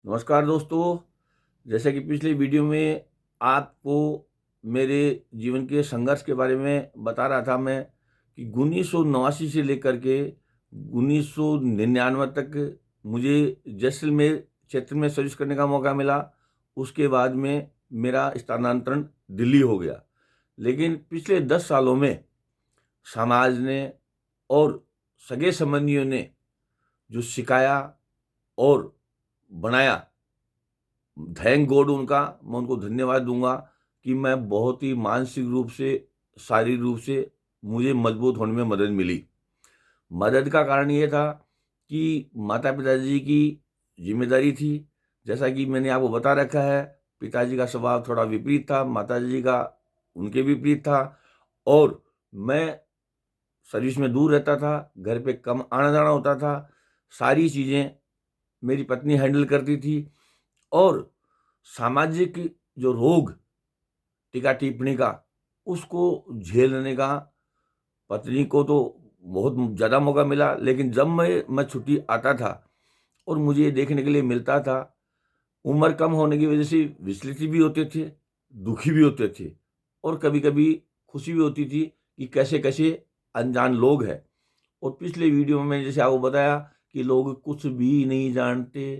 नमस्कार दोस्तों। जैसे कि पिछली वीडियो में आपको मेरे जीवन के संघर्ष के बारे में बता रहा था मैं कि 1989 से लेकर के 1999 तक मुझे जैसलमेर क्षेत्र में सर्विस करने का मौका मिला। उसके बाद में मेरा स्थानांतरण दिल्ली हो गया। लेकिन पिछले 10 सालों में समाज ने और सगे संबंधियों ने जो सिखाया और बनाया, थैंक गॉड उनका, मैं उनको धन्यवाद दूंगा कि मैं बहुत ही मानसिक रूप से, शारीरिक रूप से मुझे मजबूत होने में मदद मिली। मदद का कारण ये था कि माता पिताजी की जिम्मेदारी थी। जैसा कि मैंने आपको बता रखा है, पिताजी का स्वभाव थोड़ा विपरीत था, माताजी का उनके विपरीत था। और मैं सर्विस में दूर रहता था, घर पे कम आना जाना होता था। सारी चीज़ें मेरी पत्नी हैंडल करती थी। और सामाजिक जो रोग, टीका टिप्पणी का, उसको झेलने का पत्नी को तो बहुत ज़्यादा मौका मिला। लेकिन जब मैं छुट्टी आता था और मुझे ये देखने के लिए मिलता था, उम्र कम होने की वजह से विचलित भी होते थे, दुखी भी होते थे, और कभी कभी खुशी भी होती थी कि कैसे कैसे अनजान लोग हैं। और पिछले वीडियो में मैंने जैसे आपको बताया कि लोग कुछ भी नहीं जानते।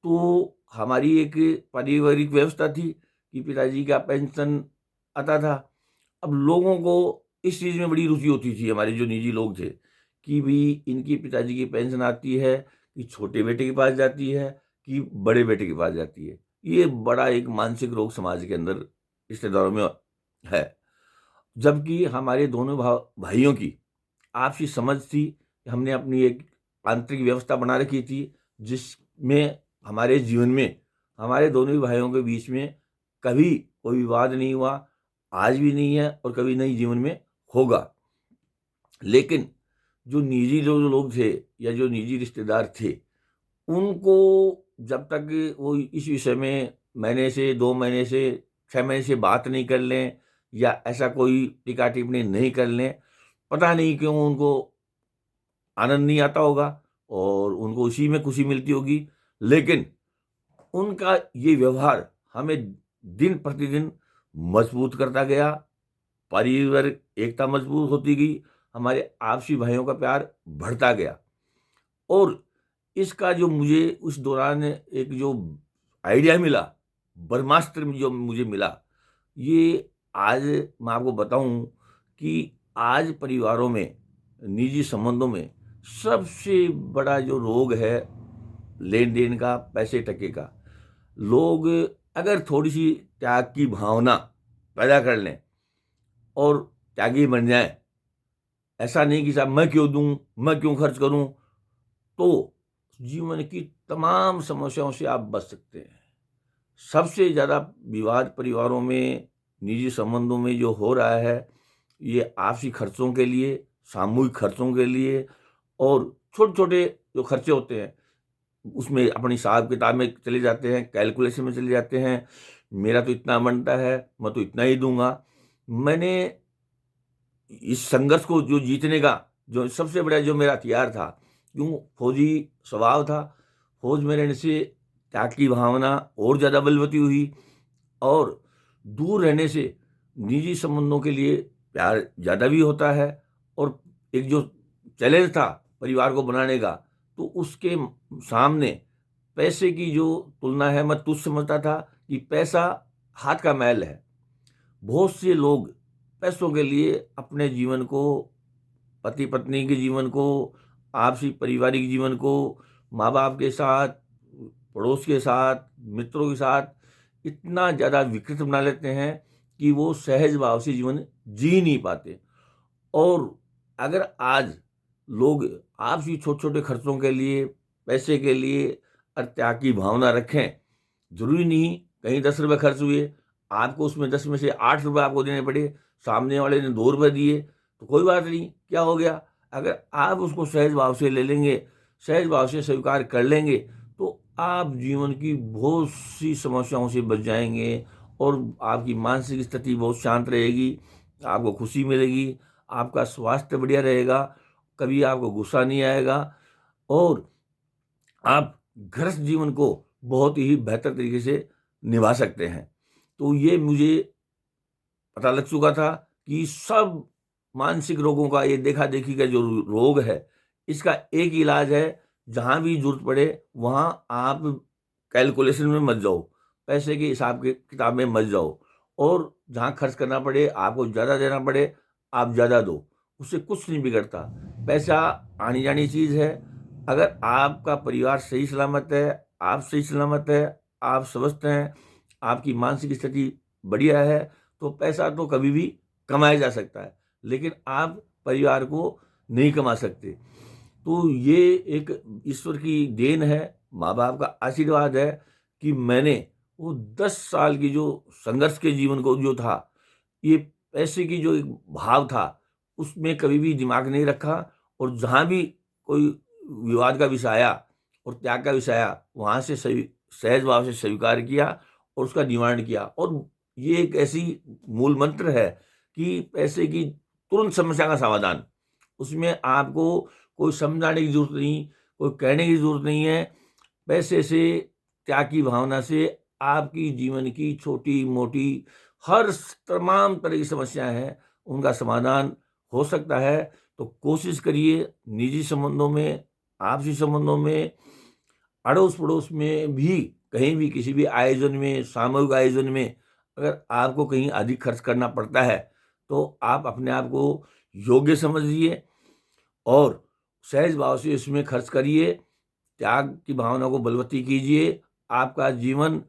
तो हमारी एक पारिवारिक व्यवस्था थी कि पिताजी का पेंशन आता था। अब लोगों को इस चीज़ में बड़ी रुचि होती थी, हमारे जो निजी लोग थे, कि भी इनकी पिताजी की पेंशन आती है कि छोटे बेटे के पास जाती है कि बड़े बेटे के पास जाती है। ये बड़ा एक मानसिक रोग समाज के अंदर रिश्तेदारों में है। जबकि हमारे दोनों भाइयों की आपसी समझ थी। हमने अपनी एक आंतरिक व्यवस्था बना रखी थी जिसमें हमारे जीवन में हमारे दोनों ही भाइयों के बीच में कभी कोई विवाद नहीं हुआ, आज भी नहीं है और कभी नहीं जीवन में होगा। लेकिन जो निजी जो लोग थे या जो निजी रिश्तेदार थे, उनको जब तक वो इस विषय में महीने से 2 महीने से 6 महीने से बात नहीं कर लें या ऐसा कोई टीका टिप्पणी नहीं कर लें, पता नहीं क्यों उनको आनंद नहीं आता होगा और उनको उसी में खुशी मिलती होगी। लेकिन उनका ये व्यवहार हमें दिन प्रतिदिन मजबूत करता गया, पारिवारिक एकता मजबूत होती गई, हमारे आपसी भाइयों का प्यार बढ़ता गया। और इसका जो मुझे उस दौरान एक जो आइडिया मिला, ब्रह्मास्त्र में जो मुझे मिला, ये आज मैं आपको बताऊं कि आज परिवारों में, निजी संबंधों में सबसे बड़ा जो रोग है लेन देन का, पैसे टके का। लोग अगर थोड़ी सी त्याग की भावना पैदा कर लें और त्यागी बन जाए, ऐसा नहीं कि साहब मैं क्यों दूं, मैं क्यों खर्च करूं, तो जीवन की तमाम समस्याओं से आप बच सकते हैं। सबसे ज़्यादा विवाद परिवारों में, निजी संबंधों में जो हो रहा है, ये आपसी खर्चों के लिए, सामूहिक खर्चों के लिए, और छोटे छोटे जो खर्चे होते हैं उसमें अपनी हिसाब किताब में चले जाते हैं, कैलकुलेशन में चले जाते हैं। मेरा तो इतना बनता है, मैं तो इतना ही दूंगा। मैंने इस संघर्ष को जो जीतने का जो सबसे बड़ा जो मेरा हथियार था, क्यों फौजी स्वभाव था, फौज में रहने से त्याग की भावना और ज़्यादा बलवती हुई। और दूर रहने से निजी संबंधों के लिए प्यार ज़्यादा भी होता है। और एक जो चैलेंज था परिवार को बनाने का, तो उसके सामने पैसे की जो तुलना है, मैं तुच्छ समझता था कि पैसा हाथ का मैल है। बहुत से लोग पैसों के लिए अपने जीवन को, पति पत्नी के जीवन को, आपसी पारिवारिक जीवन को, माँ बाप के साथ, पड़ोस के साथ, मित्रों के साथ इतना ज़्यादा विकृत बना लेते हैं कि वो सहज भाव से जीवन जी नहीं पाते। और अगर आज लोग आपसी छोटे छोटे खर्चों के लिए, पैसे के लिए त्याग की भावना रखें, जरूरी नहीं कहीं 10 रुपये खर्च हुए, आपको उसमें 10 में से 8 रुपये आपको देने पड़े, सामने वाले ने 2 रुपये दिए, तो कोई बात नहीं, क्या हो गया। अगर आप उसको सहज भाव से ले लेंगे, सहज भाव से स्वीकार कर लेंगे, तो आप जीवन की बहुत सी समस्याओं से बच जाएंगे और आपकी मानसिक स्थिति बहुत शांत रहेगी, आपको खुशी मिलेगी, आपका स्वास्थ्य बढ़िया रहेगा, कभी आपको गुस्सा नहीं आएगा, और आप गृहस्थ जीवन को बहुत ही बेहतर तरीके से निभा सकते हैं। तो ये मुझे पता लग चुका था कि सब मानसिक रोगों का, ये देखा-देखी का जो रोग है, इसका एक इलाज है, जहाँ भी ज़रूरत पड़े वहाँ आप कैलकुलेशन में मत जाओ, पैसे के हिसाब के किताब में मत जाओ, और जहाँ खर्च करना पड़े, आपको ज़्यादा देना पड़े, आप ज़्यादा दो, उससे कुछ नहीं बिगड़ता। पैसा आनी-जानी चीज़ है, अगर आपका परिवार सही सलामत है, आप सही सलामत है, आप स्वस्थ हैं, आपकी मानसिक स्थिति बढ़िया है, तो पैसा तो कभी भी कमाया जा सकता है, लेकिन आप परिवार को नहीं कमा सकते। तो ये एक ईश्वर की देन है, माँ-बाप का आशीर्वाद है कि मैंने वो 10 साल की जो संघर्ष के जीवन को जो था, ये पैसे की जो एक भाव था, उसमें कभी भी दिमाग नहीं रखा, और जहाँ भी कोई विवाद का विषय आया और त्याग का विषय आया, वहाँ से सहज भाव से स्वीकार किया और उसका निवारण किया। और ये एक ऐसी मूल मंत्र है कि पैसे की तुरंत समस्या का समाधान, उसमें आपको कोई समझाने की ज़रूरत नहीं, कोई कहने की ज़रूरत नहीं है। पैसे से, त्याग की भावना से आपकी जीवन की छोटी-मोटी हर तमाम तरह की समस्याएँ हैं, उनका समाधान हो सकता है। तो कोशिश करिए निजी संबंधों में, आपसी संबंधों में, अड़ोस-पड़ोस में भी, कहीं भी किसी भी आयोजन में, सामूहिक आयोजन में अगर आपको कहीं अधिक खर्च करना पड़ता है, तो आप अपने आप को योग्य समझिए और सहज भाव से इसमें खर्च करिए। त्याग की भावना को बलवती कीजिए, आपका जीवन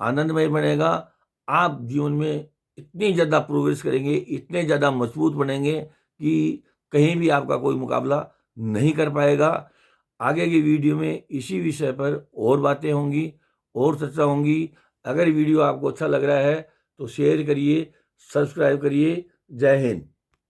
आनंदमय बनेगा। आप जीवन में इतनी ज़्यादा प्रोग्रेस करेंगे, इतने ज़्यादा मजबूत बनेंगे कि कहीं भी आपका कोई मुकाबला नहीं कर पाएगा। आगे की वीडियो में इसी विषय पर और बातें होंगी, और चर्चा होंगी। अगर वीडियो आपको अच्छा लग रहा है, तो शेयर करिए, सब्सक्राइब करिए। जय हिंद।